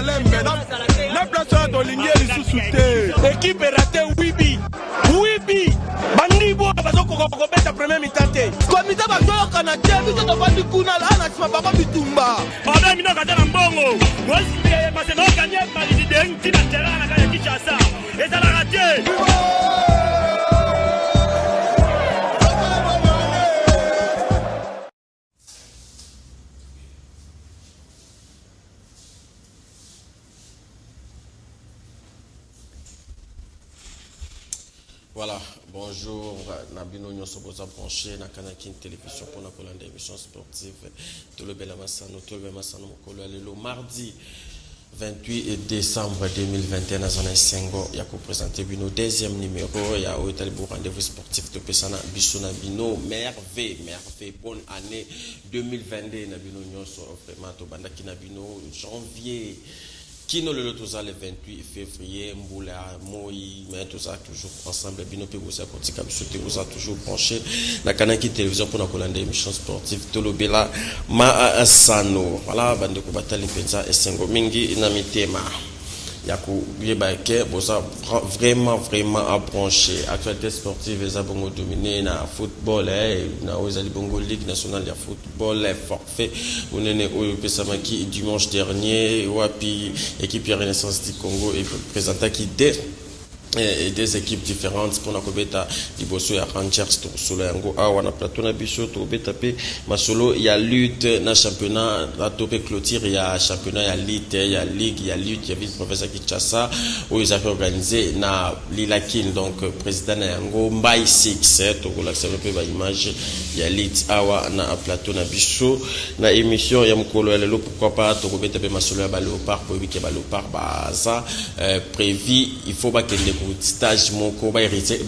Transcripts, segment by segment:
malembe na place ya tolingi lisusu te. Équipe raté Wibi bandibo bazokoka kobeta premier mi-temps te. Komite bazoyoka na te biso tofandi kuna ana nsima bango bitumba. Obe mino kata na mbongo. Parce que gagné malidideng tina terrain na kaya Kinshasa. Ezala raté. Voilà, bonjour, Nabino Nyosoboza branché, na Kanakin Télévision pour la colonne d'émission sportive, tout le Belamassano, tout le Belamassano, le mardi 28 décembre 2021, dans un Sengo, il y a présenté Bino deuxième numéro, il y a eu un rendez-vous sportif de Pesana, Bissona Bino, merveille, bonne année 2022, Nabino Nyoso, vraiment, Tobandaki Nabino, janvier. Kino le Lotoza le 28 février, Mboula, Moi, mais tout ça toujours ensemble. Bino Pegosa, Kotika, Bissote, vous a toujours branché. La Kanaki Télévision pour la colonne d'émission sportive, Tolobela, Maasano. Voilà, Bande Kubata, Lipenza et Sengo Mingi, Namitema. Yakou, Yébake, Bosa, vraiment à brancher. Actualité sportive, les abongos dominés, na football, na Ozali Bongo Ligue nationale de football, forfait. On est au Pesamaki dimanche dernier, Wapi, équipe Renaissance du Congo, et présenté qui et des équipes différentes pour la Kobeta Liboso ya Rangers to solo yango awa na plateau na biso to beta pe masolo ya lutte na championnat la topé clôture ya championnat ya lutte ya ligue ya lutte ya ville province Kinshasa où ils ont organisé na Lilakin donc président na yango Mbai 6 to ko la pe ba image ya lutte awa na plateau na biso na émission ya mkolo ya lelo pourquoi pas to beta pe masolo ya ba léopard pour que ba léopard baza prévu il faut pas que stage moko ba érigé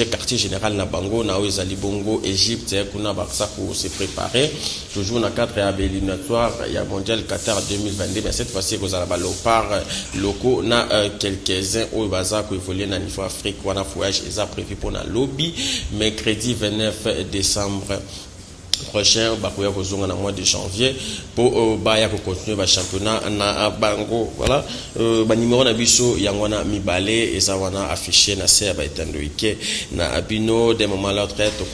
quartier général na bango na Ozali Bongo Égypte kuna baksa pour se préparer toujours na cadre ya éliminatoire ya mondial Qatar 2022 mais cette fois-ci vous allez ba léopard locaux na quelques-uns au baza ko évoluer na niveau Afrique wana voyage est prévu pour na lobby mercredi 29 décembre prochain bakoya kozonga na mois de janvier pour baya ko continuer ba championnat na bango voilà ba numéro na biso yango na mibale eza wana affiché na se ba etandoike na abino des moments là très to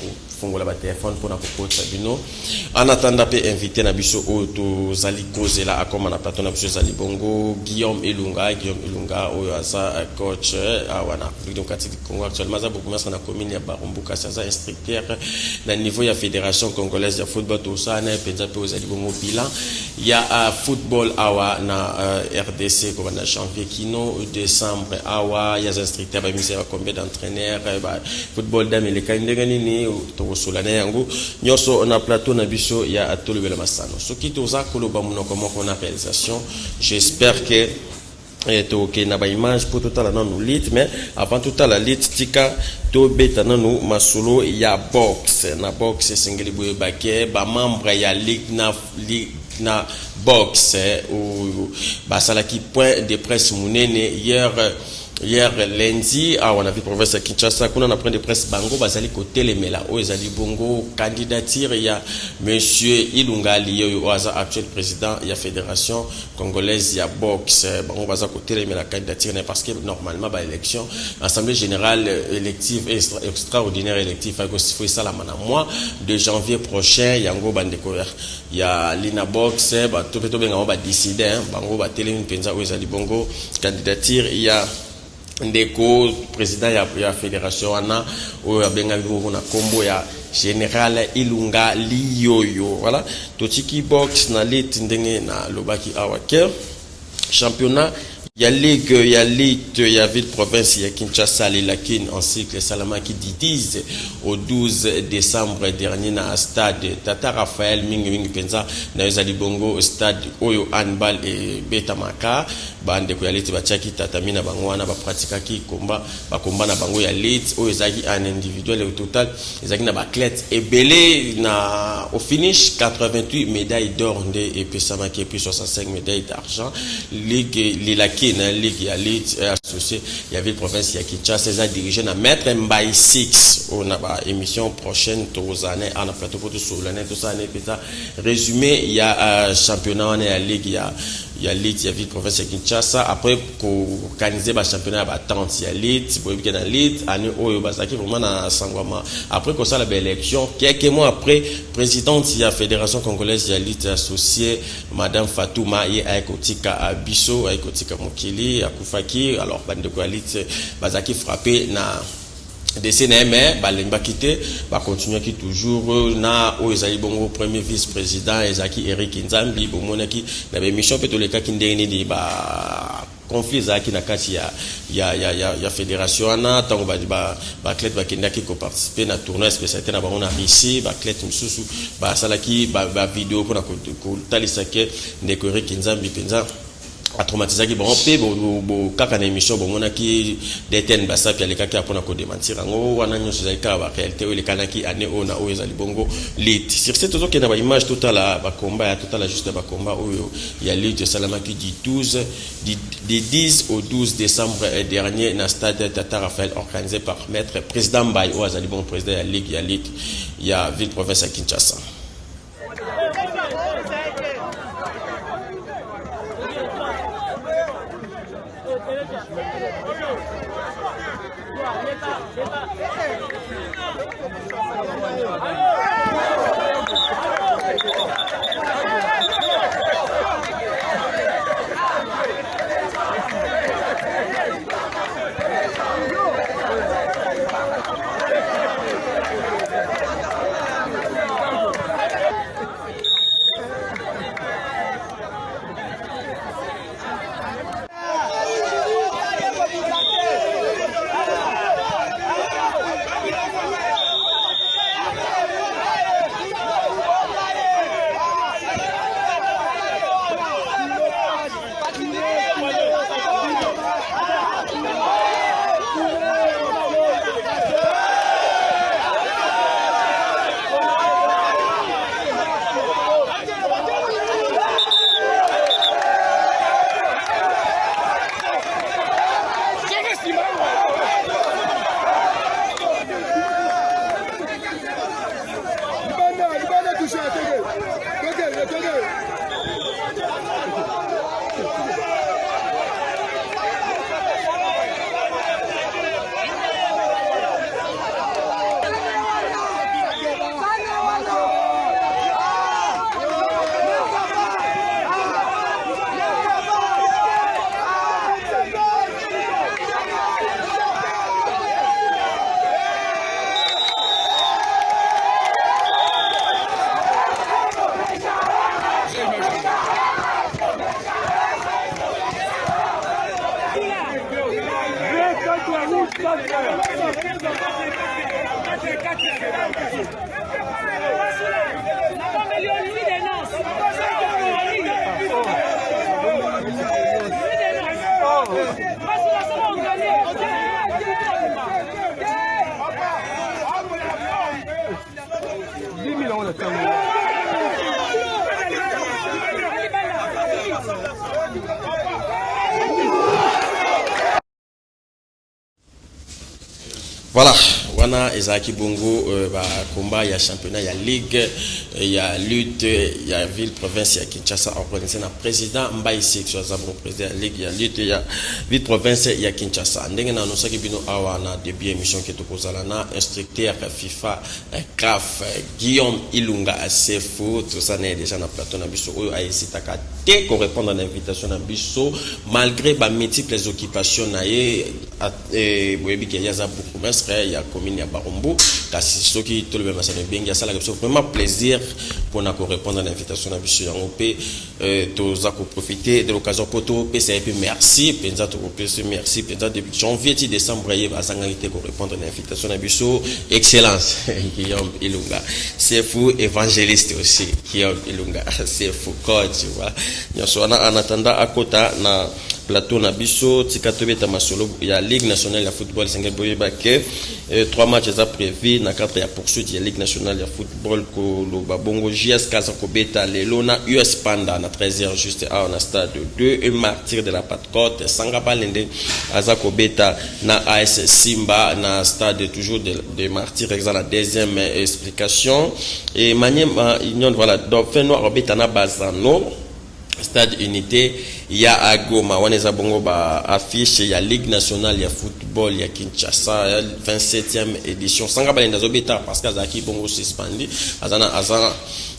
fongola ba téléphone pour na kokota bino en attendant pe invité na biso o to zali cause là akoma na plateau na biso zali bongo Guillaume Ilunga oyo asa coach wana donc katika Congo actuellement za beaucoup na commune ya Barumbuka ça instructeur na niveau ya fédération congolaise de football tout ça na penza pe ozali bongo bilan ya football awa na RDC comme na janvier kino décembre awa ya instructeur ba mise combien d'entraîneurs football d'Amérique ndengani ni to solana yango nyoso na plateau na biso ya atolo bela masano soki toza koloba munoko moko na réalisation j'espère que to ke na ba image pour tout la non lit mais avant tout la lit tika to beta nanu masolo ya box na box singeli boye bake ba membre ya ligue na box ou ba sala ki point de presse munene hier lundi on a vu province à Kinshasa qu'on a pris de presse bango bazali côté les mela o ezali bongo candidature ya monsieur Ilunga Liyo oaza actuel président ya fédération congolaise ya boxe bango baza côté les mela candidature parce que normalement ba élection assemblée générale élective extraordinaire élective il faut ça la mana mois de janvier prochain yango bandeko ya Lina boxe ba to benga ba décider bango ba télé une penza o ezali bongo candidature ya ndeko président ya fédération wana o benga ngo na kombo ya général Ilunga Liyoyo voilà totiki box na lit ndenge na lobaki awake championnat ya ligue ya lutte ya ville province ya Kinshasa Lilakin en cycle Salama qui dit au 12 décembre dernier na stade Tata Raphaël mingi penza na ezali bongo stade oyo handball et betamaka bande ko ya lutte bachaki tatamina bangwana ba pratika ki komba na bango ya lutte oyo ezaki en individuel au total ezaki na ba athlètes et belé na au finish 88 médailles d'or et puis Samaki et puis 65 médailles d'argent ligue Lilakin na ligue ya lutte associé il y avait province ya Kinshasa ça dirigé na maître Mbai 6 on a ba émission prochaine tozane en plateau pour tout solane tout ça n'est pas résumé il y a championnat on est à ligue il y a lit, il y a ville province ya Kinshasa. Après organiser ba championnat ba 30 il y a lit, pour bien dans lit, année oyo bazaki vraiment na sangwama. Après que ça la belle élection, quelques mois après présidente de la Fédération congolaise de la lutte associée Madame Fatouma et Aikotika Abisso, Aikotika Mokili, Akufaki, alors bande de coalition bazaki frappé na décennie mais balenga quitté va continuer qui toujours na Ozali Bongo premier vice-président Ezaki Eric Nzambi bomonaki na mission peut les cas qui ndeni di ba conflit zaki na kati ya fédération na tango ba athlète ba kenda qui participer na tournoi spécialité na bango na Russie ba athlète msusu ba salaki ba vidéo pour na ko talisa ke ndeko Eric Nzambi penza a traumatisé qui bon pe bo kaka na émission bon mona ki deten basa pia leka ki apona ko démentir ngo wana nyonso za ka ba réalité o le kanaki ane ona o ezali bongo lit sur cette autre qui na ba image totale ba combat ya totale juste ba combat o ya lit salama qui dit 10 au 12 décembre dernier na stade Tata Raphaël organisé par maître président Mbaye o azali bon président ya ligue ya lit ya ville province à Kinshasa. Voilà, wana ezaki bongo ba combat ya championnat ya ligue ya lutte ya ville province ya Kinshasa organisé na président Mbaye Section za bon président ya ligue ya lutte ya ville province ya Kinshasa ndenge na nosaki bino awa na début émission qui to kozala na instructeur FIFA CAF Guillaume Ilunga Sefu tout ça n'est déjà na plateau na biso oyo aisitaka te ko répondre à l'invitation na biso malgré ba multiples occupations na ye boyebi ke yaza beaucoup ya commune ya Barumbu kasi soki to le masana bengi asala que vraiment plaisir pour na ko répondre à l'invitation na biso yango pe to za ko profiter de l'occasion pour to pe c'est puis merci penza to ko merci penza depuis janvier ti décembre ye basanga ite ko répondre à l'invitation na biso excellence Guillaume Ilunga c'est fou évangéliste aussi Guillaume Ilunga c'est fou coach voilà nyoso en attendant akota na plateau na biso tikatobeta masolo ya Ligue nationale de football single boy baké 3 matchs à prévu na cadre ya poursuite ya Ligue nationale de football ko lo babongo JS Kazakobeta lelo na US Panda na 13h juste à on stade 2 et martyr de la Patte-Côte Sangaba Lende Azakobeta na AS Simba na stade toujours de martyr exact la deuxième explication et Maniema Union voilà donc fait noir obeta na Bazano stade Unité ya à Goma waneza bongo ba affiche ya Ligue nationale ya football ya Kinshasa ya 27e édition sanga balenda zobeta parce que azaki bongo suspendu azana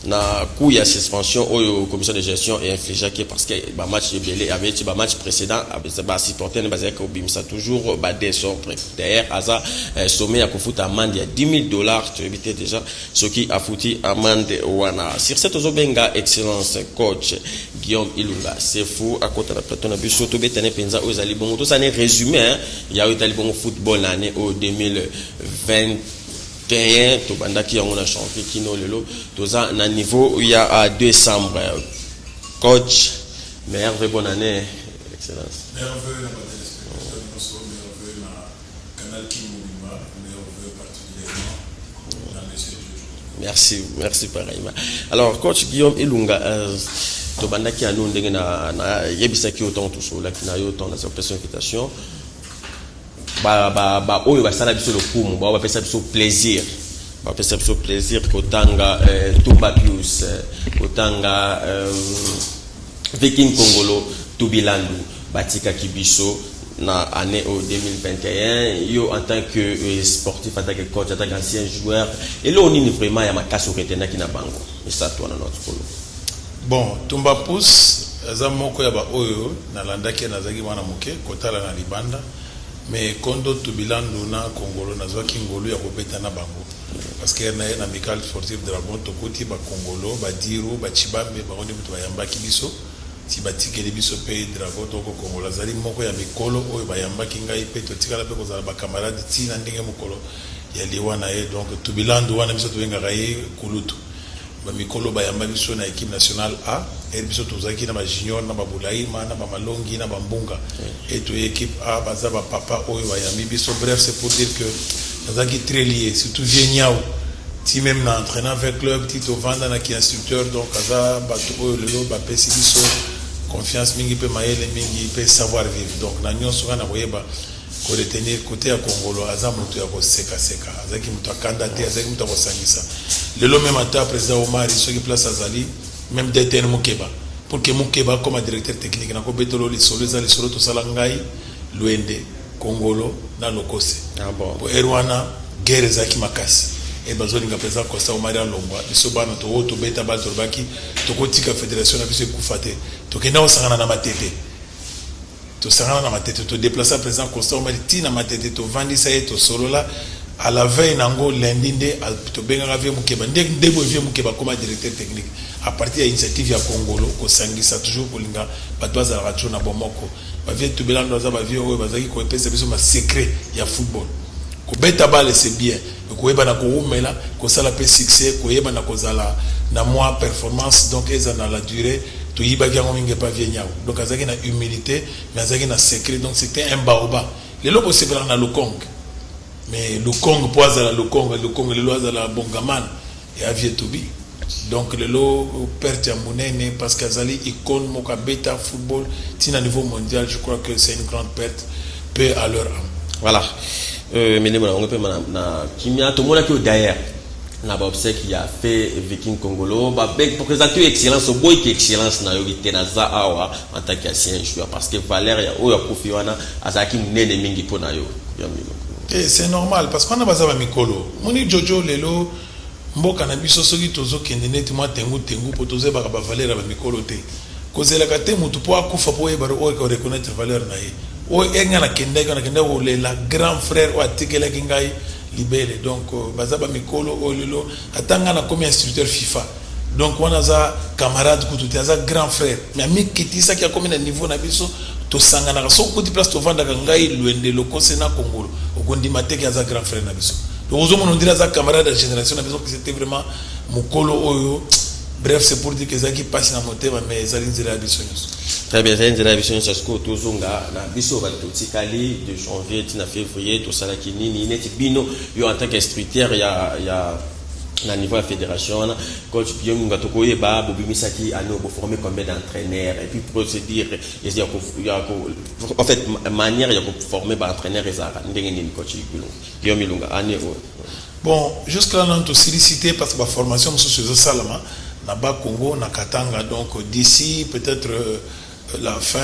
na coup ya suspension au commission de gestion et infligé parce que ba match belé avait ba match précédent ba supporter ne bazaki obimisa toujours ba désordre derrière aza sommet ya kofuta amende ya $10,000 tu éviter déjà ce qui a foutu amende wana sur cette ozobenga excellence coach Guillaume Ilunga c'est fou à côté de la plateau na biso to betane penza ozali bongo to ça n'est résumé ya ozali bongo football l'année au 2020 to bandaki yango na champion kino lelo toza na niveau il y a 2 décembre coach meilleure bonne année excellence meilleur vœu na téléspectateurs meilleur vœu na canal Kimouima meilleur vœu particulièrement dans monsieur Jojo. Merci pareillement. Alors coach Guillaume Ilunga to bandaki anu ndenge na yebisaki autant tout so la kina yo autant na cette invitation ba oyo basala biso lokumu ba pesa biso plaisir kotanga Tumba Pius kotanga Viking Congolo Tubilandu batika kibiso na année au 2021 yo en tant que sportif en tant que coach en tant qu'ancien joueur et là on est vraiment ya makaso retena kina bango et ça toi na notre polo bon Tumba Pius za moko ya ba oyo na landaki na zaki mwana moke kotala na libanda mais kondo Tubilandu na Congolo na zwaki ngolo ya kobeta na bango parce que na amical sportif Dragon tokoti ba Congolo ba Diru ba Chibambe ba oni mutu bayambaki biso ti batikeli biso pe Dragon toko Congolo zali moko ya mikolo oyo bayambaki ngai pe totikala pe kozala ba camarade ti na ndenge mokolo ya liwa na ye donc Tubilandu wana biso tobenga kai kulutu ba mikolo bayamba biso na équipe nationale A et biso tozaki na ba junior na ba Bulaima na ba Malongi na ba Mbunga et to équipe A baza ba papa oyo bayambi biso bref c'est pour dire que nazaki très lié surtout Vieniao ti même na entraînant avec club ti to vanda na ki instructeur donc aza bato oyo lelo ba pesi biso confiance mingi pe maele mingi pe savoir vivre donc na nyonso kana boyeba ko retenir côté ya Congolo aza mutu ya ko seka azaki mutu akanda te azaki mutu ko sangisa lelo même ata président Omar soki place azali même DTN Mukeba pour que Mukeba comme directeur technique na ko betolo li solo to sala ngai Luende Congolo na Lokose bon pour Erwana guerre zaki makasi et bazoli nga président Costa Omar Longwa biso bana to beta ba torbaki to kotika fédération na biso kufate to kenda osangana na matete to sangana na matete to déplacer président Costa Omar ti na matete to vandisa et to solola à la veille nango lundi nde to benga vie Mukeba ndebo vie Mukeba comme directeur technique à partir de l'initiative ya Congolo ko sangisa toujours kolinga batwaza la radio na bomoko ba vie Tubilandu za ba vie oyo bazaki ko pesa biso ma secret ya football ko beta balle c'est bien ko yeba na ko umela ko sala pe succès ko yeba na ko zala na moi performance donc eza na la durée to yiba gango mingi pa vie nyao donc azaki na humilité mais azaki na secret donc c'était un baoba le lobo c'est na le Kong mais le Kong poza le Kong le loza la bongaman et avie tobi donc le lo perte ya monene parce qu'azali icône moka beta football tina niveau mondial je crois que c'est une grande perte peu à leur âme voilà mais on peut na kimia to mona ki derrière na ba obsèque qui a fait Viking Congolo ba pour présenter excellence au boy qui excellence na yo bitenaza awa en tant qu'ancien joueur parce que Valère ya oyo kofiwana azaki nene mingi pona yo et c'est normal parce qu'on a bazaba mikolo moni Jojo lelo mboka na biso soki tozo kende neti mwa tengu po toze ba Valère ba mikolo te kozela ka te mutu po akufa po e baro o ko reconnaître valeur na ye o enga na kende o le la grand frère o atikela kingai libéré donc bazaba mikolo o lelo atanga na comme instructeur FIFA donc on a za camarade kututi za grand frère mais mi kitisa ki a comme na niveau na biso to sangana so kuti place to vanda ngai Luende Lokose na Congolo okondi mateke za grand frère na biso donc ozomo on dirait za camarade de génération na biso que c'était vraiment mukolo oyo bref c'est pour dire que zaki passe na motema mais zali nzira biso nyos très bien zali nzira biso nyos ko tozonga na biso ba totikali de janvier tina février to sala kinini neti bino yo en tant qu'instructeur ya na niveau de fédération coach Guillaume Ngatoko yeba bobimisaki ano bo former combien d'entraîneurs et puis procédure il y a en fait manière il y a former ba entraîneur ezara ndenge nini coach Guillaume Ilunga année bon jusque là on te sollicité parce que la formation sur ce salama na bas Congo na Katanga donc d'ici peut-être la fin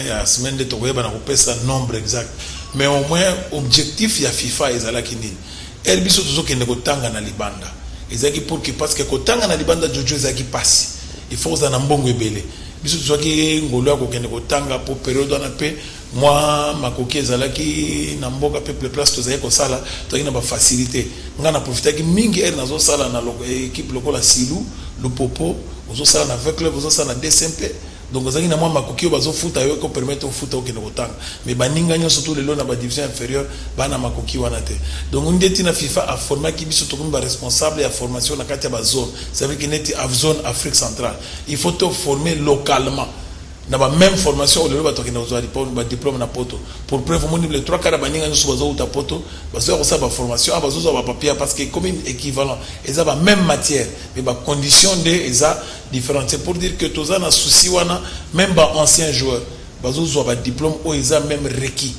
la semaine de tokoyeba na kopesa nombre exact mais au moins objectif ya FIFA ezalaki nini el biso tozokende kotanga na libanda ezaki pour que parce que kotanga na libanda jojo ezaki pasi il faut za na mbongo ebele biso tozwaki ngolo ya kokende kotanga pour période wana pe moi makoki ezalaki na mboka peuple place tozali kosala tozaki na bafacilité nga na profitaki mingi ere nazosala na équipe lokola Silu Lupopo ozosala na avec club ozosala na DCMP donc ozaki na mwa makoki oyo bazofuta yo ko permettre ofuta okende kotanga mais baninga nyonso surtout lelo na ba division inférieure bana makoki wana te donc ndeti na FIFA a formaki biso tokomi ba responsable ya formation na kati ya ba zone ça veut dire neti zone Afrique centrale il faut te former localement na ba même formation au lelo batoki na ozali pour ba diplôme na poto pour preuve moni les 3 quarts baninga nyonso bazo uta poto bazo ko sa ba formation bazo ba papier parce que comme équivalent eza ba même matière mais ba condition de eza différentes c'est pour dire que toza na souci wana même ba anciens joueurs bazo zo ba diplôme o eza même requis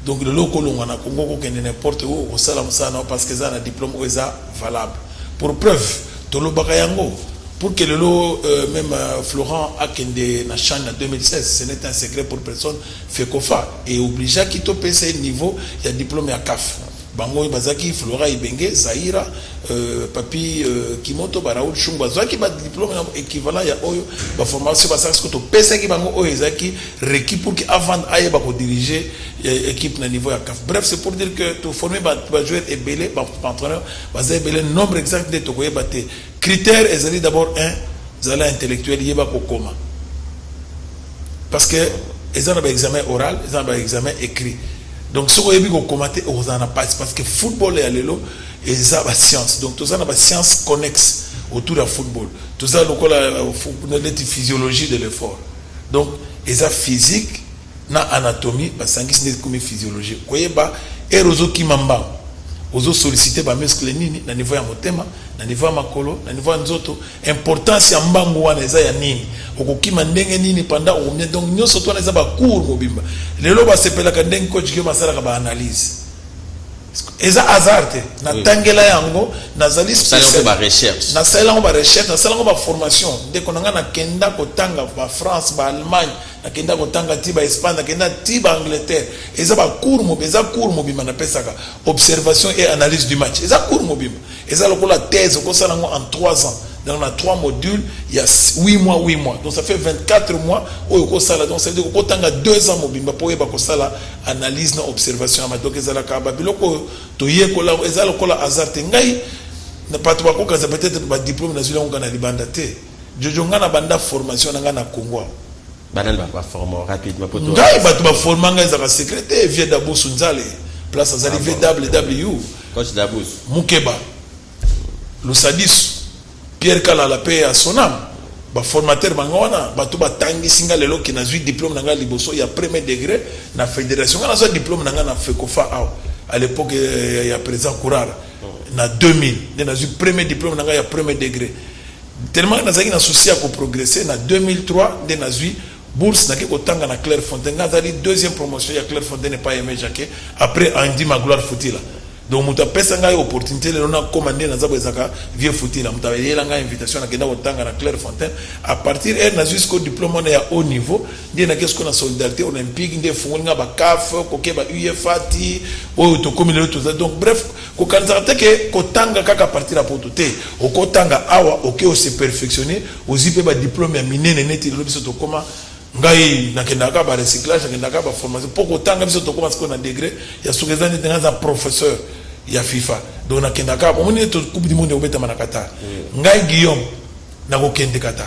donc le loko longa na Congo ko kende n'importe où au sala musana parce que eza na diplôme o eza valable pour preuve to lo baka yango pour que le lot, même Florent a kende na CHAN en 2016, ce n'est un secret pour personne, FECOFA, et obligé qu'il te paye ce niveau, il y a diplôme à CAF. Bango Bazaki, Flora Ibenge, Zahira, Papi Kimoto, Baraoul Chumba, Zaki, diplôme équivalent, il y a une formation, parce que tu payes qui Bango Oezaki, requis pour qu'avant aille diriger l'équipe na niveau à CAF. Bref, c'est pour dire que tu former un joueur et belé, entraîneur, basé belé, nombre exact de Tokoye Baté. Critère, ils d'abord un, zala intellectuel, yeba kokoma. Parce que ils ont un examen oral, ils ont un examen écrit. Donc ce qu'on a vu commenter, on en a pas parce que football et allélo, ils ont la science. Donc tout ça, on a la science connexe autour du football. Tout ça, on a la physiologie de l'effort. Donc ils ont physique, na anatomie, parce que c'est comme physiologie. Vous voyez pas, et rozo qui m'amba. Ozo solliciter ba muscle nini na niveau ya motema na niveau ya makolo na niveau ya nzoto importance ya mbangu wana eza ya nini okokima ndenge nini pendant omie donc nyoso to na eza ba cours mobimba lelo ba sepelaka ndenge coach ki masala ka ba analyse eza hasard na tangela yango nazali spécial ba recherche na sala ba recherche na sala ba formation de konanga na kenda kotanga ba France ba Allemagne na kenda kotanga tiba Espagne na kenda tiba Angleterre eza ba cours mobimba na pesaka observation et analyse du match eza cours mobimba eza lokola thèse ko sala ngo en 3 ans donc on a 3 modules il y a 8 mois donc ça fait 24 mois oyo ko sala donc ça veut dire ko tanga 2 ans mobimba po yeba ko sala analyse na observation ama donc eza la kaba biloko to yekola eza lokola hasard ngai na patu ba ko kaza peut-être ba diplôme na zula ngana libanda te jojo ngana banda formation ngana Congo banane ba former rapidement pour toi ngai batu ba former ngai za secrétaire vie d'Abou Sunzale place azali VW coach d'Abou Mukeba Lusadisu Pierre Kalala paye à son âme ba formateur bangona batu batangi singa lelo ki na zui diplôme nanga liboso ya premier degré na fédération na zo diplôme nanga na FECOFA à l'époque il y a président Kourara na 2000 na zui premier diplôme nanga ya premier degré tellement na zaki na souci à ko progresser na 2003 na zui bourse na ko tanga na Clairefontaine ngazali deuxième promotion ya Clairefontaine pas Aimé Jacquet après Andy Magloire Foutila donc muta pesa ngai opportunité le na commander na zabo ezaka vieux Foutila muta yela ngai invitation na kenda kotanga na Clairefontaine à partir na jusqu'au diplôme na ya haut niveau ndi na qu'est-ce qu'on a solidarité olympique ndi fungoli nga ba CAF ko ke ba UEFA ti o to komile to donc bref ko kanzarte ke kotanga kaka partir à pototé o kotanga awa ok o se perfectionner ozipe ba diplôme ya minene neti lo biso to koma ngai nakendaka ba recyclage nakendaka ba formation pour kotanga biso to koma na degré ya sukeza ndi tenga za professeur ya FIFA donc nakendaka omoni to coupe du monde obeta na Qatar ngai Guillaume nakokende Qatar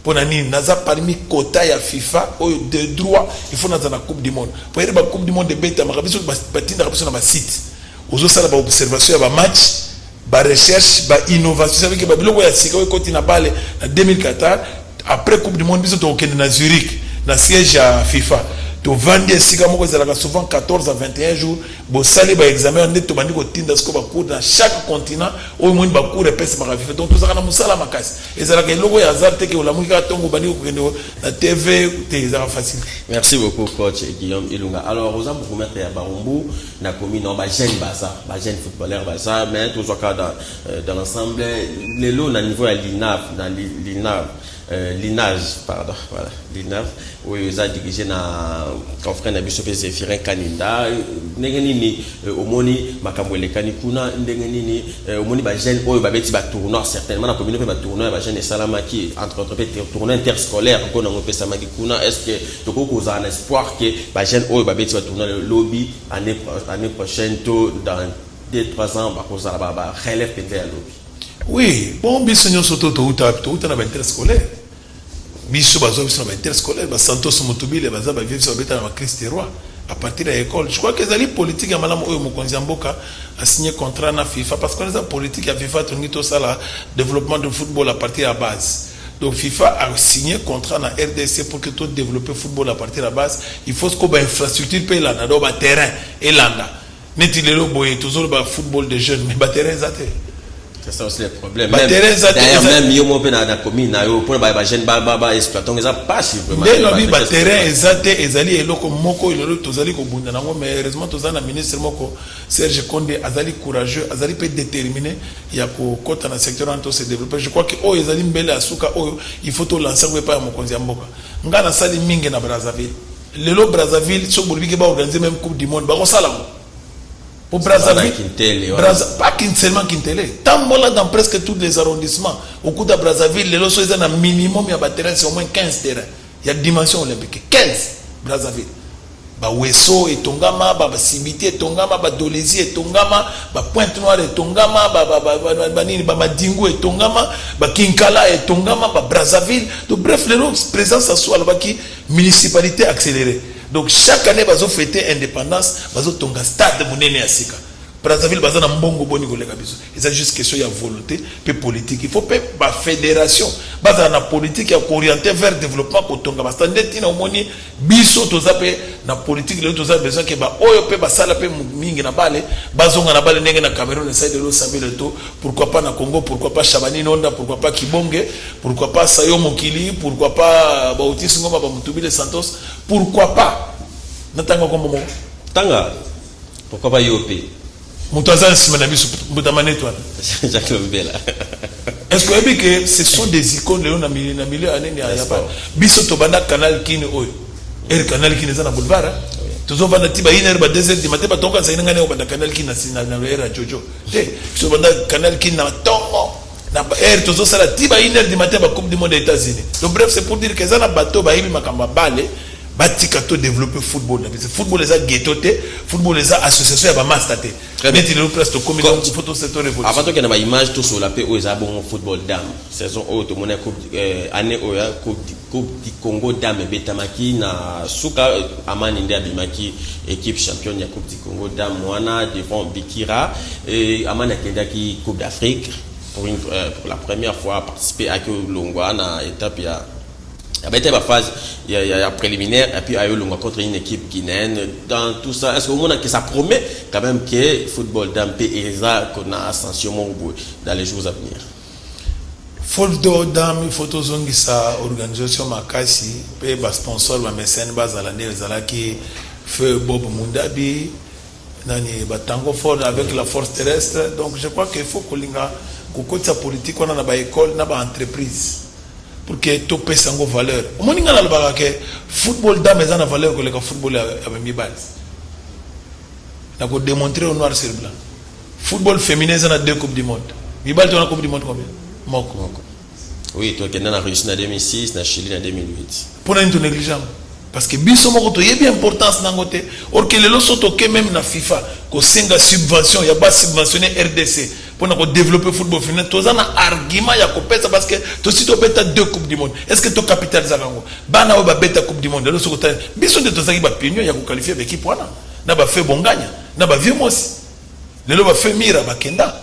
pona nini naza parmi quota ya FIFA oyo de droit il faut naza na coupe du monde pour ir ba coupe du monde beta makabiso batinda kabiso na ba site ozo sala ba observation ya ba match ba recherche ba innovation avec ba biloko ya sika ko tina bale na 2014 après coupe du monde biso to okende na Zurich na siège ya FIFA to vandi sika moko ezalaka souvent 14 à 21 jours bo sali ba examen nde to bandi ko tinda sko ba cours dans chaque continent au moins ba cours epese ba FIFA donc to zaka na musala makasi ezalaka eloko ya hasard te ke olamuki ka tongo bandi ko kende na TV te ezalaka facile. Merci beaucoup coach Guillaume Ilunga. Alors aux ambos remettre ya Barumbu na commune ba jeune footballeur basa mais tout ça dans l'ensemble les lots na niveau ya l'INAV l'INAV, pardon, voilà, l'INAV, où ils ont dirigé na confrère na biso pe Zéphirin Kaninda, ndengeni au moni makambo le kanikuna ndengeni au moni ba jeune oyo ba beti ba tournoi certainement na communauté ba tournoi ba jeune salama qui entre tournoi interscolaire ko na ngopesa maki kuna est-ce que toko ko za un espoir que ba jeune oyo ba beti ba tournoi le lobby année prochaine to dans 2-3 ans ba ko za ba relève peut-être à lobby. Oui, bon biso nyonso to na ba interscolaire. Biso bazo biso na ba interscolaire ba Santos Mutubile baza ba vivre beta na Christ Roi à partir de l'école. Je crois que les politique ya malamu oyo mokonzi mboka a signé contrat na FIFA parce que les politique ya FIFA tongi to sala développement de football à partir à base. Donc FIFA a signé contrat na RDC pour que tout développer football à partir à base, il faut que ba infrastructure pe là na do ba terrain et landa. Neti lelo boye toujours ba football de jeunes mais ba terrain zaté. C'est ça aussi le problème. D'ailleurs, même si on a une commune, pour les jeunes exploitants, ils n'ont pas si vraiment. Dès le terrain, ils allaient et loko moko, ils allaient au bout. Mais heureusement, tous les ministres moko, Serge Condé, ils courageux, ils peut déterminer. Il y a pour côté dans le secteur en se développer. Je crois que oh, ils allaient mbele asuka oh, il faut tout lancer ou pas à mon konzi mboka. Ngana sali mingi na Brazzaville. Lelo Brazzaville, so bolibiki ba organiser même Coupe du Monde. Ba ko sala. Au Brazzaville, pas seulement Kintele, Tambola dans presque tous les arrondissements. Au coup de Brazzaville, les lots sont un minimum, il y a terrain, c'est au moins 15 terrains. Il y a dimension olympique. 15 Brazzaville. Ba Weso et Tongama, ba Sibiti et Tongama, ba Dolezi et Tongama, ba Pointe-Noire et Tongama, ba Madingo et Tongama, ba Kinkala et Tongama, ba Brazzaville. Donc bref, les lots présence à soi là-bas qui municipalité accélérée. Donc chaque année, ils ont fêté l'indépendance, ils ont un stade de Asika. Brazzaville, ils ont un bon boni golega biso. Il y a juste question de volonté, puis politique. Il faut pas la fédération, ils ont une politique qui est orientée vers le développement kotonga. Parce que nous avons biso tozape na politique, nous avons besoin que oyo pe basala pe mingi na bale, bazonga na bale nenge na Cameroun essaye de l'eau saber le taux. Pourquoi pas na Congo, pourquoi pas Chabani Nonda, pourquoi pas Kibonge, pourquoi pas Sayo Mokili, pourquoi pas Bautis Ngoma, Mutubile Santos, pourquoi pas Natanga Kombo Tanga, pourquoi pas Yopé Moutazan Simanabisu, Boutamane toi. Jacques Lobela. Est-ce que ce sont des icônes Léon Namile Anene Ayaba Biso Tobanda Canal Kine Oyo. Et Canal Kine Zana Boulevard. Toujours Vana Tiba Iner, 2h du matin, Batonga, c'est un Canal Kine na era Jojo. So Banda Canal Kine na Tongo. Na air toujours ça la Tiba Iner du matin, Coupe du Monde des États-Unis. Donc bref, c'est pour dire que Zana Bato, Baïbi Makamba Bale. Batikato développer football. Football les a ghettoté, football les a association à Bamastaté. Mais il est presque comme une photo cette révolution. Avant qu'il y ait une image tout sur la paix où ils ont bon football dame. Saison où tout le monde année où coupe du Congo dame betamaki na suka amani ndia bimaki équipe championne ya coupe du Congo dame wana devant Bikira et amani kenda ki coupe d'Afrique pour la première fois participer à Longwa na étape ya il y a une phase préliminaire et puis il y a eu contre une équipe guinéenne. Dans tout ça, est-ce que ça promet quand même que le football d'Ampé et ça qu'on a ascension dans les jours à venir? Football d'Ampé, il faut que ça organisation Makasi, et les sponsors, les mécènes, les qui fait Bob Mundabi, Tango Ford avec la force terrestre. Donc je crois qu'il faut que la politique, on a une école, on a une entreprise. Pour que tout pèse en valeur. Au moins, le football d'âme est en valeur que le football avec mes bases. On a démontré au noir sur blanc. Football féminin, il y a 2 Coupes du Monde. Mibal, tu as une Coupe du Monde combien? Moko. Oui, toi, tu as réussi en 2006, en Chili en 2008. Pour une négligeable. Parce que biso moko il y a bien importance dans côté. Or que les lots que même na FIFA, que singa subvention, il y a pas subventionné RDC pour développer le football féminin. Tous un argument il y a que parce que tu si tu bêta 2 coupes du monde. Est-ce que tu capital zagango? Bana ou ba bêta coupe du monde. Le soto biso de tous ba pignon il y a que qualifier avec équipe wana. Na ba fait bon gagne. Na ba vieux aussi. Les lots ba fait mira ba kenda.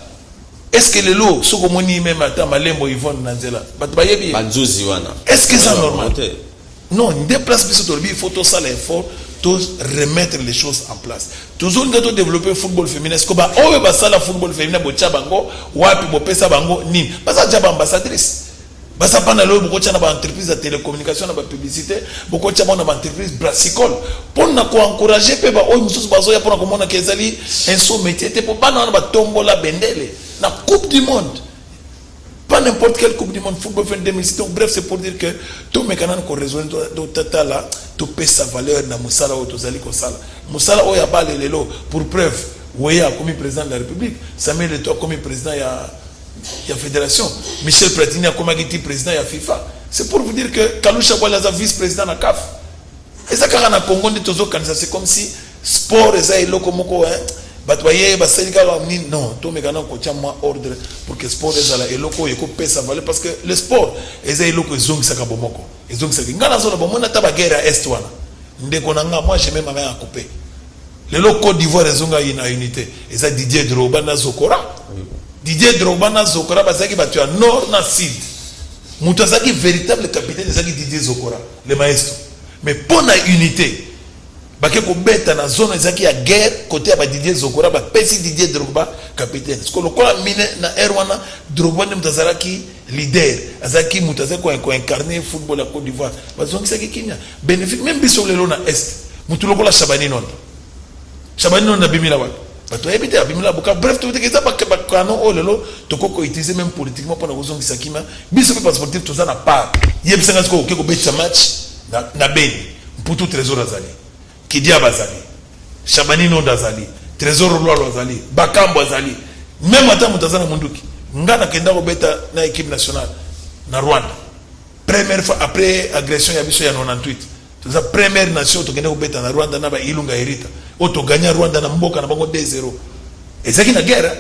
Est-ce que les lots sont comme ni même ata malembo Yvonne Nanzela? Ba ba yebi. Banzuzi wana. Est-ce que c'est normal? Non, il faut tout ça l'effort, tous remettre les choses en place. Toujours nous devons développer le football féminin. Est-ce que le football féminin, ni parce que ambassadrice. Parce que beaucoup de entreprises de télécommunication, de publicité, beaucoup de entreprises brassicole. Pour encourager, pour un sous métier, pour tomber la bendele. La Coupe du Monde. Pas n'importe quelle Coupe du Monde, football fin 2006. Donc, bref, c'est pour dire que tout mécanisme qu'on résout, tout là, tout paie sa valeur dans Moussala ou Tozali Kosala. Moussala, oh, y a pas les lots. Pour preuve, Ouya comme président de la République, Samuel Eto'o comme président, il y a fédération. Michel Platini a comme président, il y a FIFA. C'est pour vous dire que Kaloucha Boualaza vice-président de la CAF. Et ça, quand on a Congo, c'est comme si sport et ça, il est comme non, tout le monde a moins ordre pour que le sport est là et loko et couper sa valeur parce que le sport est loko et zong saka bomoko et zong saka ngana zona bomona taba guerre à est wana ndeko nanga moi j'ai même ma main à couper le loko d'Ivoire et zonga ina unité et ça Didier Drogba na Zokora Didier Drogba na Zokora basaki batu à nord na sud mutazaki véritable capitaine zaki Didier Zokora le maestro mais pour la unité bake ko beta na zone ezaki ya guerre côté ya Didier Zokora ba pesi Didier Drogba capitaine parce que le kola mine na erwana Drogba ne mutazaraki leader azaki mutazaki ko incarner football à Côte d'Ivoire bazongi saki kinya bénéfique même biso lelo na est mutuloko la Chabani non na bimila wa bato ebite abimila boka bref tout que ça ba kano o lelo to ko utiliser même politiquement pour na kozongi sakima biso pe sportif tout ça na part yebisanga ko ko beta match na beni pour tout trésor azali Kidia Bazali, Chabani non d'Azali, Trésor Roi Azali, Bakambo Azali, même Mata Moutazana Munduki, Ngana Kenda Robeta na équipe nationale, na Rwanda. Première fois après agression Yabiso ya 98. C'est la première nation to Kenda Robeta na Rwanda na ba Ilunga Herita. Oto gagner Rwanda na Mboka na bango 2-0. Et ça qui na guerre.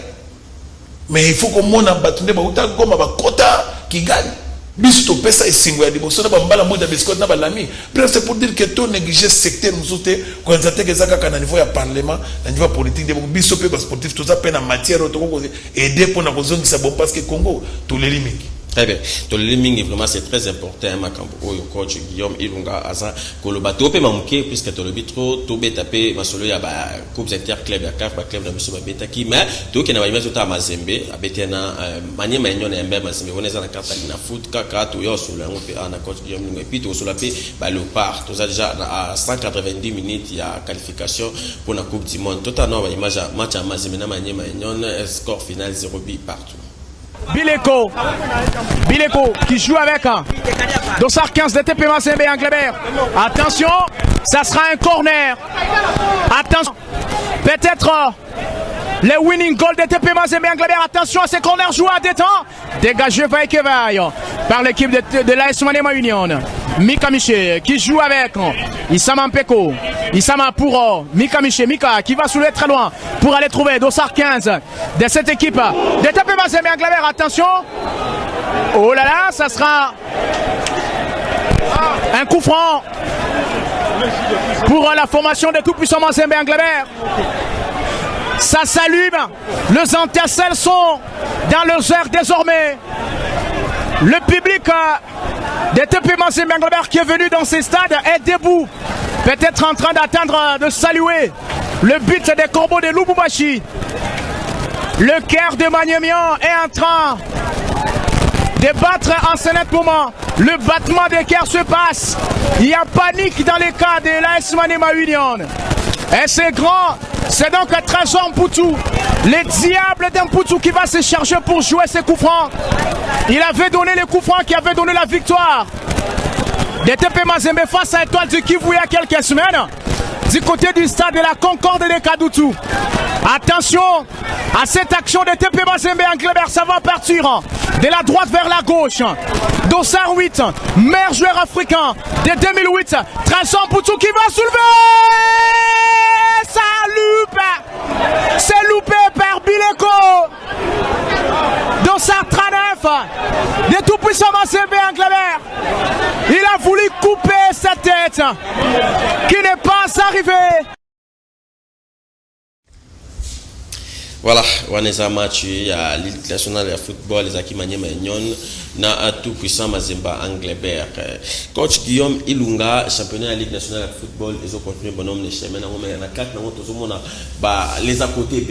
Mais il faut qu'on mona batunde ba uta goma ba kota Kigali. Bisto pesa esingo ya liboso na bambala moda biscuit na balami. Bref, c'est pour dire que tout négliger secteur nous sauter quand ça te que ça ka na niveau ya parlement, na niveau politique de biso pe sportif tout ça pe na matière to ko aider pour na kozongi ça bon parce que Congo tous les limites. Très bien. Tout le liming, vraiment, c'est très important. Le coach Guillaume Ilunga Asa, Koloba, Topé Mamouké, puisque tu le bit trop, Tobé tapé, Masolo, il y a Coupe Interclub, il y a CAF, Club de Monsieur Babetaki, mais tout qui n'a pas eu tout à Mazembe, à Betena, Mani Magnon et Mbé, Mazembe, on est dans la carte à foot, Kaka, Toyo, sur le coach Guillaume Ilunga, et puis tout sur la paix, le part, tout ça déjà à 190 minutes, il y a qualification pour la Coupe du Monde. Tout à l'heure, image à match à Mazembe, Mani Magnon, score final 0 but partout. Bileko qui joue avec Dossard 15 de TP Mazembe Anglebert. Attention, ça sera un corner. Attention, peut-être le winning goal de TP Mazembe Anglebert. Attention à ces corners joués à détente. Dégagé par l'équipe de l'AS Maniema Union. Mika Miché qui joue avec Issama Mpeko, Issama pour Mika Miché, Mika qui va soulever très loin pour aller trouver Dossard 15 de cette équipe de TP Mazembe Anglebert. Attention, oh là là, ça sera un coup franc pour la formation de tout puissant Mazembe Anglebert. Ça s'allume, les intercelles sont dans leurs airs désormais. Le public de TP Mazembe Anglebert qui est venu dans ces stades est debout, peut-être en train d'attendre de saluer le but des Corbeaux de Lubumbashi. Le cœur de Maniemian est en train de battre en ce net moment. Le battement des cœurs se passe. Il y a panique dans les cas de l'AS Maniema Union. Et c'est grand. C'est donc un Trésor Mputu, le diable d'Mputu qui va se charger pour jouer ses coups francs. Il avait donné les coups francs qui avaient donné la victoire de TP Mazembe face à Étoile du Kivu il y a quelques semaines, du côté du stade de la Concorde de Kadoutou. Attention à cette action de TP Mazembe Anglebert, ça va partir de la droite vers la gauche. Dossard 8, meilleur joueur africain de 2008, Trésor Mputu qui va soulever. Ça loupe. C'est loupé par Bileko. Dossard 39 de tout puissant Mazembe Anglebert. Il a voulu couper sa tête qui n'est pas arrivé. Voilà, on est à match à Ligue nationale de football, les Aki Maniema Union, na tout puissant Mazembe Anglebert. Coach Guillaume Ilunga, championnat de la Ligue nationale de football, ils ont continué bonhomme les chemins, on a 4 les à côté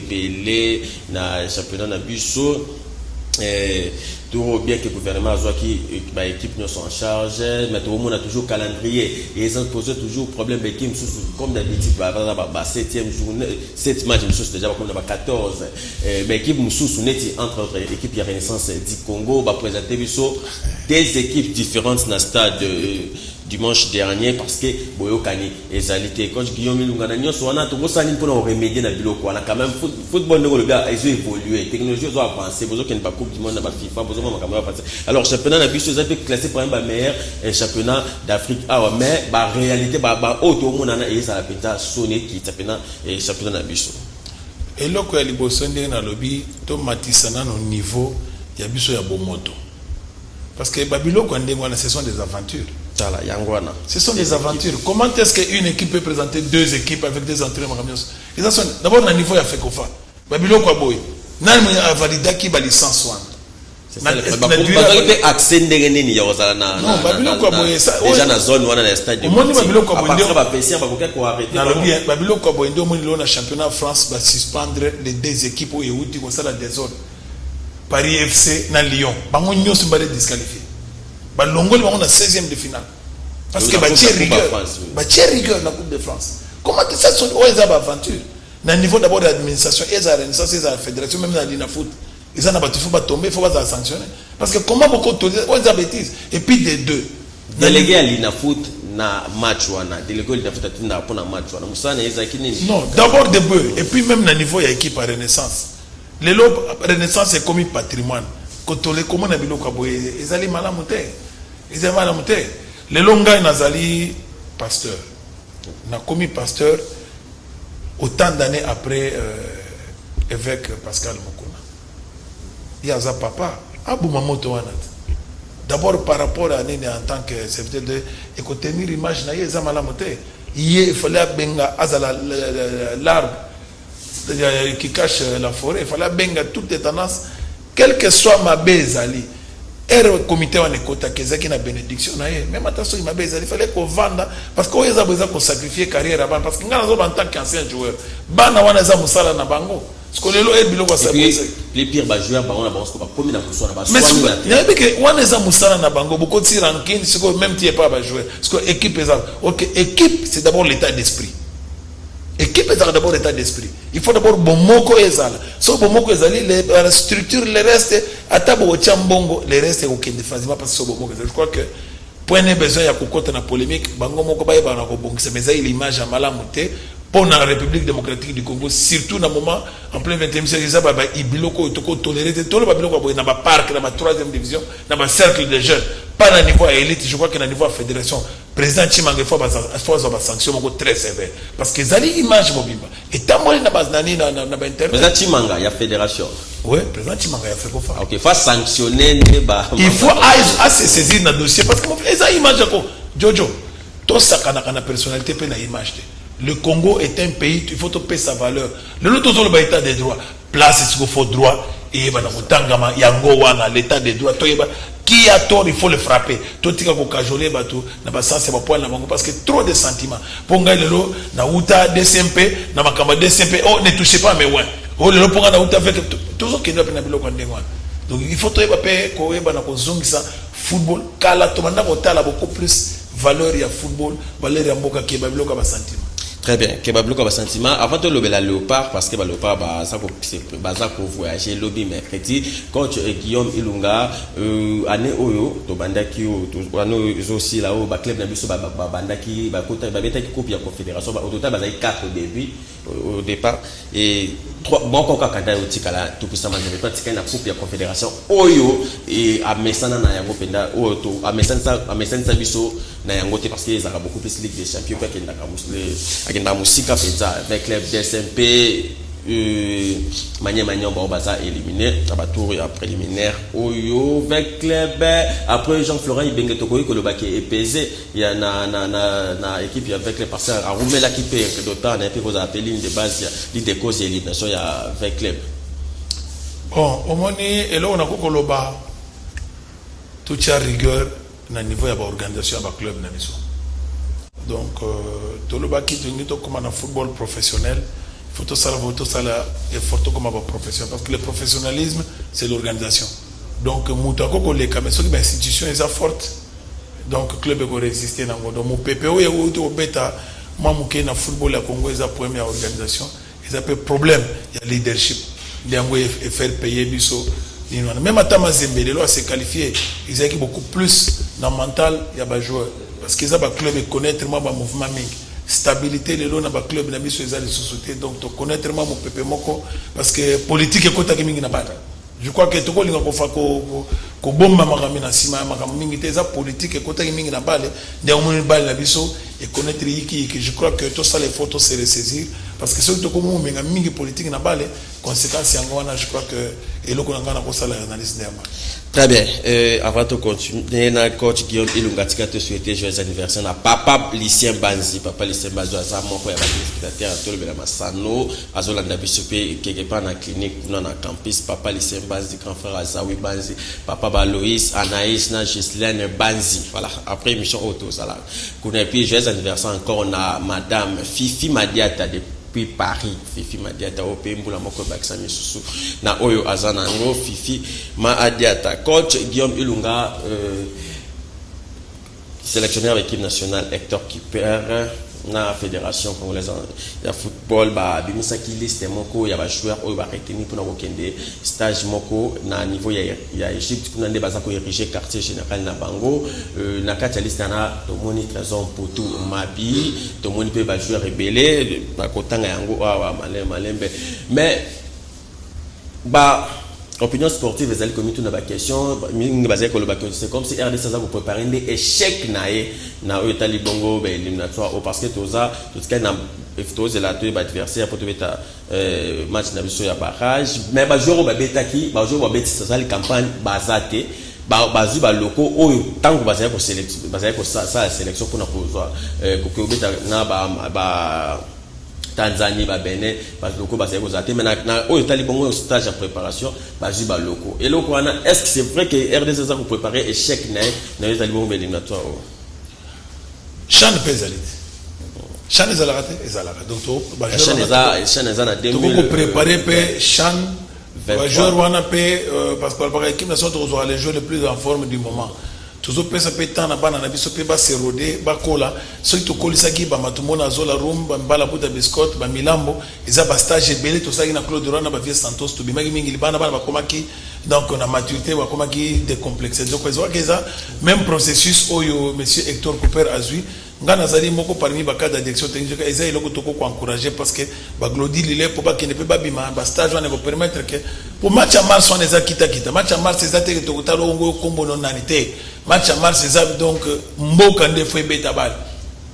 belé, na championnat de Busso. tout bien que le gouvernement soit qui équipe nous sont en charge, mais tout le monde a toujours calendrier et ils ont posé toujours problème d'équipe comme d'habitude. 7e journée, 7 matchs déjà comme dans 14. Équipe Moussous entre autres équipes de Renaissance du Congo va présenter des équipes différentes dans le stade dimanche dernier parce que Boyo Kani et Zalité coach Guillaume Lungana nyonso wana to bosani pour remédier na biloko wana quand même football le gars ils ont évolué technologie ont avancé bozo ken pas coupe du monde na ba FIFA bozo ma kamera passé alors championnat na biso ça peut classer par exemple meilleur championnat d'Afrique mais ba réalité ba auto mona na et ça la penta sonné qui championnat na biso et loko ya liboso ndenge na lobby to matisana no niveau ya biso ya bomoto parce que babilo ko ndenge wana ce sont des aventures. Ce sont des aventures. Comment est-ce qu'une équipe peut présenter 2 équipes avec des entraînements? D'abord, au niveau de la FECOFA, Babylon Kwaboy, Nan a validé qui va licence. C'est ça le problème. Accès non, Babylon Kwaboy, déjà dans la zone où on a le stade. Au monde Babylon Kwaboy, Babylon Kwaboy, le championnat de France va suspendre les 2 équipes où il y a la désordre. Paris FC, na Lyon. Bango nyo se balé disqualifié. Longol on a 16e de finale parce que bâtir rigueur la Coupe de France. Comment ça sont aux aventures na niveau d'abord de l'administration et la Renaissance et la fédération même dans l'INA foot ils en a battu faut pas tomber faut pas sanctionner parce que comment beaucoup aux bêtises et puis des 2 délégué à l'INA foot na match wana délégué l'INA foot na pour na match wana musana ezaki nini non d'abord de peu et puis même na niveau ya équipe à Renaissance les Renaissance est comme patrimoine kotole comment na biloko boye ezali malamu te. Ils ont mal à monter. Les longs nazali pasteur. N'a commis pasteur autant d'années après évêque Pascal Mokona. Il y a ça papa. Aboumamoto wanat. D'abord par rapport à Néné en tant que serviteur de écouter l'image na yeza mal à monter. Il fallait benga azala l'arbre qui cache la forêt. Il fallait benga toutes les tendances, quelle que soit ma bezali. Le comité en écota qui est une bénédiction même attention il m'a besoin il fallait qu'on vende parce qu'on a besoin qu'on sacrifier carrière avant parce que nous en tant qu'ancien joueur bana wana za musala na bango parce que lelo ebilo kwa ça les pires joueurs ba on a parce que ba comme na kusona ba mais il y a que wana za musala na bango beaucoup de ranking c'est que même tu es pas ba joueur parce que équipe OK équipe c'est d'abord l'état d'esprit. Équipe est d'abord l'état d'esprit. Il faut d'abord bomoko ezala. So bomoko ezali la structure le reste atabo chambongo le reste aucun défensivement parce que so bomoko je crois que point n'est besoin ya kokota na polémique bango moko ba na ko bongisa mais il image à malamuté pour la République démocratique du Congo surtout dans moment en plein 20e siècle ça ba ibiloko toko tolérer tout le babiloko ba na ba parc na ba 3e division na ba cercle de jeunes pas à niveau élite je crois que à niveau fédération président Chimanga faut avoir sanction très sévère parce que zali image mobimba et tamoli na baznani na internet président Chimanga il y a fédération oui président Chimanga il a fait quoi OK faut sanctionner il faut se saisir dans dossier parce que les image ko Jojo to sakana kana personnalité pe na image. Le Congo est un pays, il faut payer sa valeur. Le lot de l'état des droits, place ce qu'il faut droit, et il y a l'état des droits. Qui a tort, il faut le frapper. Tout ce qui est cajolé, parce que trop de sentiments. Pour gagner le lot, na outa DCMP, na makamba DCMP, oh ne touchez pas mes ouins. Oh le lot pour gagner outa avec tout ce qui est là pour donc il faut payer ko eba na konzongi ça football kala to manda ko tala beaucoup plus valeur ya football, valeur ya mboka ki ba biloko ba sentiment. Très bien. Kebab Loko sentiment. Avant de lever la Léopard, parce que le Léopard, ça pour voyager, lobby mercredi. Coach Guillaume Ilunga, année Oyo, to Bandaki, to aussi là-haut, club Nabiso, Bandaki, Bakota, Babeta qui coupe la confédération. Au total, il y a 4 au départ. Et 3, bon, quand on a eu Tikala, tout puissamment, j'avais pas Tikala, la coupe la confédération. Oyo, et à Messana, na Yango Penda, Oyo, à Messana Biso, na Yango, parce qu'il y a beaucoup plus de Ligue des Champions, qu'il y a agenda musika peza avec club DSMP Manya Baza éliminé à la tour préliminaire Oyo avec club après Jean-Florent Ibenge Tokoyi que le baquet est pesé il y a na équipe avec les partenaires à rouler l'équipe d'autant on a fait aux appels de base il des causes élimination il y a avec club bon au moins et là on a kokoloba toute la rigueur na niveau ya ba organisation ba club na biso. Donc, tout le baki comme un football professionnel, Faut ça est fort comme un professionnel parce que le professionnalisme c'est l'organisation. Donc moutako ko les mais sur l'institution est forte. Donc club est résister dans donc mon PPO est au bêta moi mouké na football à Congo est la première organisation. Ils appellent problème, il y a leadership. Il y a faire payer biso. Même à Tamazembe, les lois s'est qualifié. Ils ont beaucoup plus dans le mental, il y a des joueurs. Parce qu'ils ont un club et connaître moi le mouvement. Stabilité, les lois dans le club, ils ont des sociétés. Donc, tu connais moi mon pépé moko. Parce que politique est côté qui n'a pas. Je crois que tout le monde a fait que bomba makamina sima makamini teza politique et côté qui n'a pas. Des hommes qui balle la biso et connaître qui je crois que tout ça les photos se ressaisir. Parce que surtout comme on a mingi politique n'a pas les conséquences yangoana je crois que et le qu'on a pour ça l'analyse derrière. Très bien. Avant de continuer, na coach Guillaume Ilungatika te souhaiter joyeux anniversaire na papa Lucien Banzi. Papa Lucien Banzi aza moko ya ba spectateur to le masano azolanda bisope quelque part na clinique na campus. Papa Lucien Banzi grand frère Azawi Banzi, papa Baloïs, Anaïs na Gislaine Banzi. Voilà, après émission auto ça là. Kuna puis joyeux anniversaire encore na madame Fifi Madiata depuis Paris. Fifi Madiata au Pembula moko baksami susu na oyo azanango Fifi Madiata. Coach Guillaume Ilunga sélectionneur de l'équipe nationale Hector Kipper na fédération congolaise de football ba bimisa ki liste moko ya ba joueur oyo ba retenir pour na kokende stage moko na niveau ya Egypte kuna nde baza ko ériger quartier général na bango na kati liste na to moni Trésor Mputu Mabi to moni pe ba joueur rebelle ba kotanga yango wa malembe mais ba opinion sportive les commis tout na question c'est comme si RDC ça vous préparer des échecs na Itali Bongo éliminatoire parce que toza tout ce qu'il na eftoze la deux adversaire pour trouver ta match na biso ya barrage mais ba joueur ba betaki ba joueur ba beti ça la campagne bazate bazu ba loko oyo tango bazaya ko sélection bazaya ko ça sélection pour na pouvoir ko beta na ba Tanzanie, Bénin, locaux, mais au Italie, bon, stage de préparation, bazuba locaux. Et locaux, est-ce que c'est vrai que RDC vous préparez échec dans les Italie, bon, éliminatoire? Chan ne peut pas aller. Chan est à la raté, Chan est à la démo. Vous préparez Chan, joueur wana pe parce que par équipe nationale, vous aurez les joueurs les plus en forme du moment. Toujours pesa pe tana bana na biso pe ba serode ba kola soki to kolisa ki ba matumona zola room ba mbala buta biscuit ba milambo eza ba stage belé to saki na Claude Rwanda ba vie Santos to bimaki mingi libana bana ba komaki donc on a maturité ba komaki décomplexé donc eza même processus oyo monsieur Hector Cooper azui ngana zali moko parmi ba cadre direction technique eza iloko toko ko encourager parce que ba glodi lile pour ba kene pe ba bima ba stage wana ko permettre que pour match à mars on eza kita match à mars eza te to kutalo ngo kombo non nanité match à mars c'est donc mboka nde foi beta bal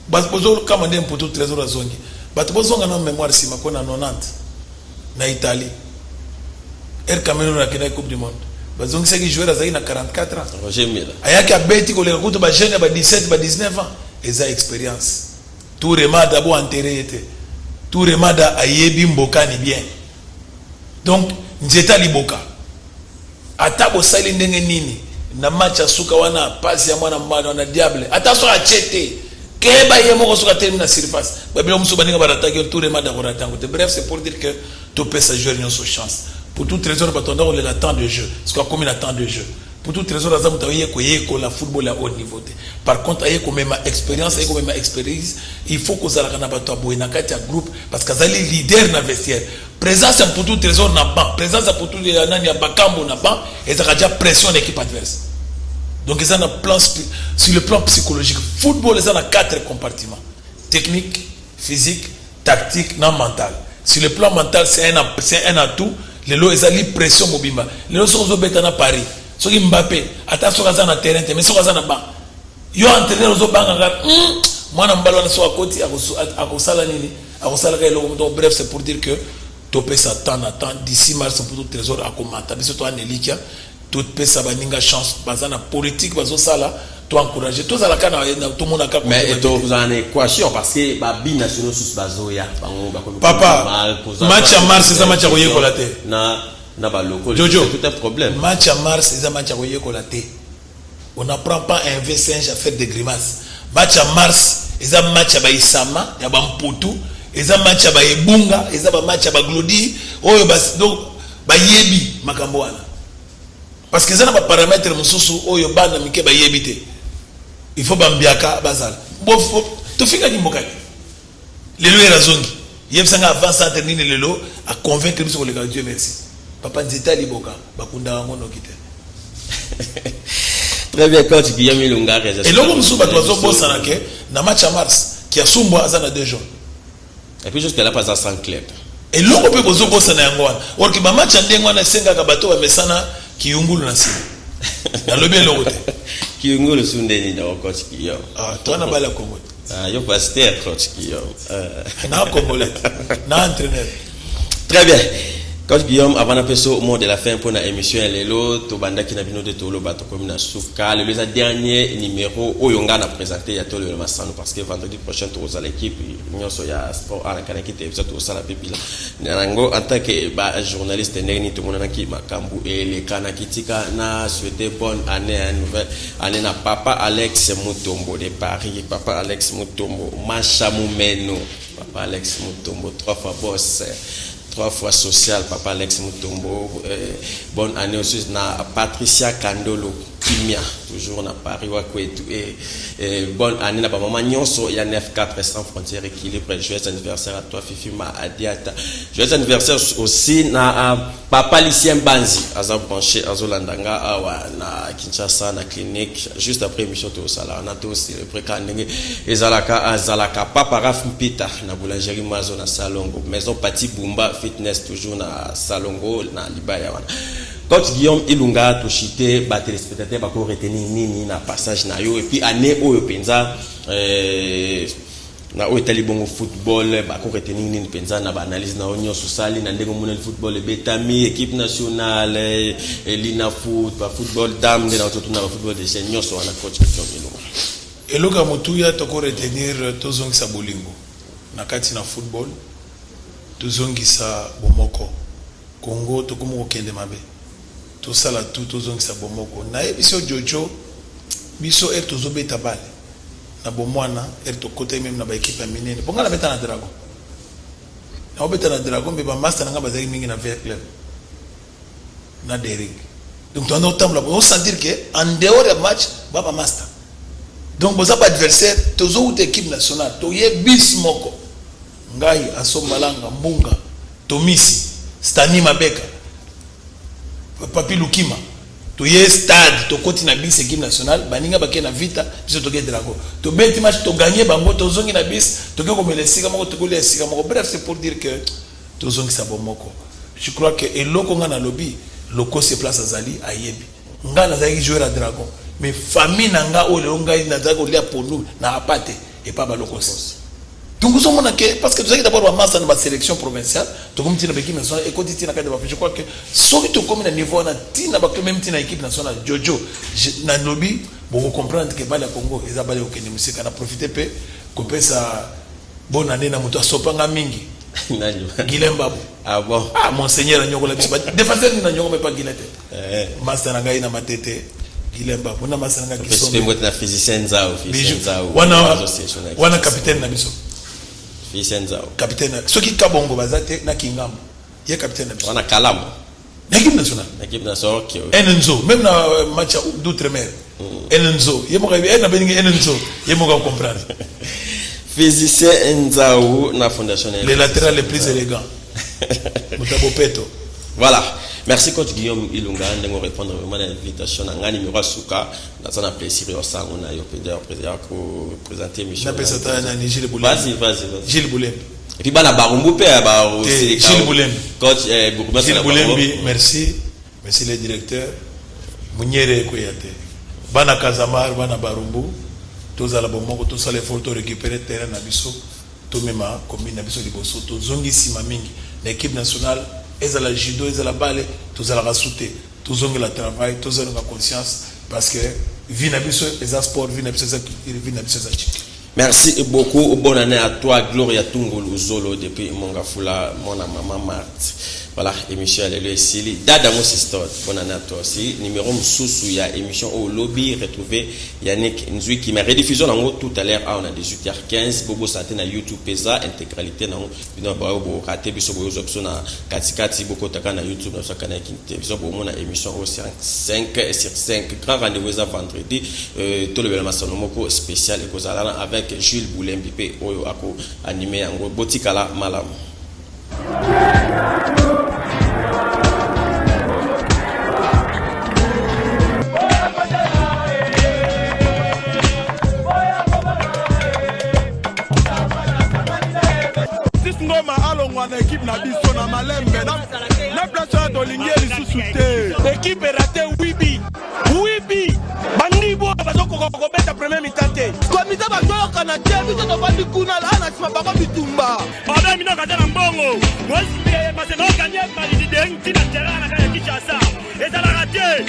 bas bozo kama ndem pour tout trésor azongi bat bozo ngana mémoire si makona 90 na Italie Cameroun na kena coupe du monde bazongi saki joueur azaki na 44 ans Roger Mila ayaki abeti ko le kuto ba jeune ba 17 ba 19 ans eza expérience tout remada bo enterré était tout remada ayebi mboka ni bien donc nzeta liboka atabo sali ndenge nini na match asuka wana passe ya mwana mbano na diable ataso achete keba yemo ko suka termine na surface babilo muso baninga barataki tout remada ko ratango bref c'est pour dire que tout peut se jouer une chance pour tout trésor batonda on le temps de jeu parce que comme il a temps de jeu pour tout trésor azamu tawiye ko yeko la football à haut niveau par contre ayeko même expérience ayeko même expertise il faut que zalaka na bato aboina kati ya groupe parce que zali leader na vestiaire présence pour tout trésor na banc présence pour tout nani ya bakambo na banc et ça déjà pression l'équipe adverse donc ils ont un plan sur le plan psychologique football ils ont 4 compartiments technique physique tactique non mental sur le plan mental c'est un atout les lots ils ont pression mobimba les lots sont au na Paris soki Mbappé attention kaza na terrain mais soki kaza na banc yo entraîneur zo banga mwana mbalo na so akoti akosala nini akosala ka eloko donc bref c'est pour dire que topé ça temps d'ici mars pour tout trésor akomata biso to anelikia tout pesa baninga chance bazana politique bazo sala to encourager tout ça la kana tout monde ka mais to vous en équation parce que ba binationaux sous bazo ya bango ba papa match à mars c'est match à koyekola te na ba loko c'est tout un problème match à mars c'est match à koyekola te on n'apprend pas un V5 à faire des grimaces match à mars c'est un match à ba Isama ya ba Mputu eza match ya baebunga eza ba match ya baglodi oyo bas donc bayebi makambo wana parce que eza na ba paramètre mususu oyo bana mike bayebi te il faut bambiaka bazala bo tofika kimbokaki lelo era zongi yebisanga avant centre nini lelo a convaincre biso ko le Dieu merci papa nzita liboka bakunda wango nokite. Très bien, coach Guillaume Ilunga. Et là, comme ça, tu as bossé dans match à mars, qui a soumbois à ça 2 jours. Et puis jusqu'à là, pas à 100 clubs. Et là, on peut bosser dans Angola. Or que match en Angola, c'est un gabato à Messana qui ungulu na si. Dans le bien le côté. Qui ungulu sundeni dans coach Guillaume. Ah, toi na bala Congo. Ah, yo pasteur coach Guillaume. Na Congolais. Na entraîneur. Très bien. Coach Guillaume, avant d'appeler au mot de la fin pour l'émission, to banda qui n'a pas de tolo bato comme na souka. Le dernier numéro Oyonga n'a présenté il y a tout le massano parce que vendredi prochain tu aux l'équipe nous sommes à sport à la canne qui était tout ça la pépila. Nango en tant que journaliste neni tout le monde qui makambu et les kanakitika na souhaité bonne année nouvelle année na papa Alex Mutombo de Paris, papa Alex Mutombo, Machamu Meno, papa Alex Mutombo 3 fois boss. 3 fois social, papa Alex Mutombo. Bonne année aussi na Patricia Kandolo Kimia, toujours na Paris Wakwetu. Et bonne année na maman Nyonso, il y a 9-4 sans frontières équilibre. Joyeux anniversaire à toi Fifi Ma Adiata. Joyeux anniversaire aussi na papa Lucien Banzi, Azam branché Azolandanga awa na Kinshasa na clinique juste après émission to sala na to aussi le précandenge ezalaka azalaka papa Raf Mpita na boulangerie Mazo na Salongo, maison Pati Bumba fitness toujours na Salongo na Libaya wana. Coach Guillaume Ilunga to chité ba téléspectateurs ba ko retenir nini na passage na yo et puis année oyo penza na oyo talibongo football ba ko retenir nini penza na ba analyse na onyo sosali na ndengo monel football betami équipe nationale lina foot ba football dame na to na football de senior so na coach Guillaume Ilunga eloka mutuya to ko retenir tozongisa bolingo na kati na football tozongisa bomoko Congo to komo kende mabe to sala tout tozongisa bomoko na ebiso jojo biso tozobeta bale na bomwana to côté même na ba équipe ya minene bonga na beta na Dragon na obeta na Dragon be ba master nga bazaki mingi na vert club na Derrick donc on entend on sentir que en dehors du match ba master donc boza pas adversaire tozo ou équipe nationale to ye bis moko ngai asombalanga mbunga tomisi Stani Mabeka Papi Lukima to ye stade to koti na bis équipe nationale baninga bake na vita biso to ke Dragon to beti match to gagner bango to zongi na bis to ke comme les sika moko to les sika moko bref c'est pour dire que to zongi sa bomoko je crois que eloko nga na lobby loko se place azali ayebi nga na zaki jouer à Dragon mais famille nanga o le ngai na zaki lia ponu na apate et pas ba loko sens. Donc nous sommes parce que vous avez d'abord une masse dans la sélection provinciale, donc comme tu n'as pas équipe nationale et quand tu n'as pas je crois que soit tu comme un niveau na tu n'as pas même tu n'as équipe nationale Jojo na lobby pour comprendre que bala Congo ils abale au Kenya musique on a profité peu couper sa bonne année na moto sopanga mingi Guilhem Babu ah bon ah monseigneur nyoko la biso défenseur ni na nyoko mais pas Guilhem master na ngai na matete Guilhem Babu na master na Kisombe c'est moi na physicien zao wana capitaine na biso capitaine ce qui kabongo bazate na kingambo ye capitaine na on a Kalamo l'équipe nationale OK Enzo même na match d'outre-mer Enzo ye mo ka na beningi Enzo ye mo ka comprendre physicien Nzao na fondation les latérales les plus élégants Mutabo Peto. Voilà. Merci coach Guillaume Ilunga de répondre vraiment à l'invitation. Nanga numéro Suka, dans un plaisir au sang on a eu pour présenter Michel. Vas-y. Gilles Boulem. Et puis bana Barumbu pe ba aussi Gilles Boulem. Coach Gilles Boulem, merci. Merci le directeur. Munyere Koyate. Bana Kazamar, bana Barumbu. Tous à la bombe, tous à l'effort de récupérer terrain na biso. Tout même commune na biso liboso. Tous zongi sima mingi. L'équipe nationale ils ont la judo, ils ont la balle, tous ont la rasouté, tous ont le travail, tous ont la conscience, parce que vie n'a plus les sport, vie n'a plus les Merci beaucoup, bonne année à toi, Gloria Tungulu Zolo depuis Mongafula, mon maman Marthe. Voilà, émission Alléluia ici. Dada mon sister, bonne année à toi aussi. Numéro Moussou, il y a émission au lobby, retrouvé Yannick Nzui qui m'a rediffusion tout à l'heure. On a 18h15. Bobo Santé na YouTube, Pesa, intégralité. On a raté, biso boyo option na katikati, boko taka na YouTube, na sa canal télévision. Pour mon émission au 5 sur 5. Grand rendez-vous à vendredi. Tout le bel Massanomoko spécial et Kozalana avec Jules Boulembipe, Oyo Ako, animé en gros, Botikala Malam. Ngoma alongwa na équipe na biso na malembe na place de lingeli sous-souté équipe raté Wibi bandibo bazoko kobeta premier mi-temps komite bazoyoka na te biso tofandi kuna ana nsima bango bitumba Baba mina kata na mbongo mwasi maseno kanye malidi dengi na terana kaya Kinshasa ezala raté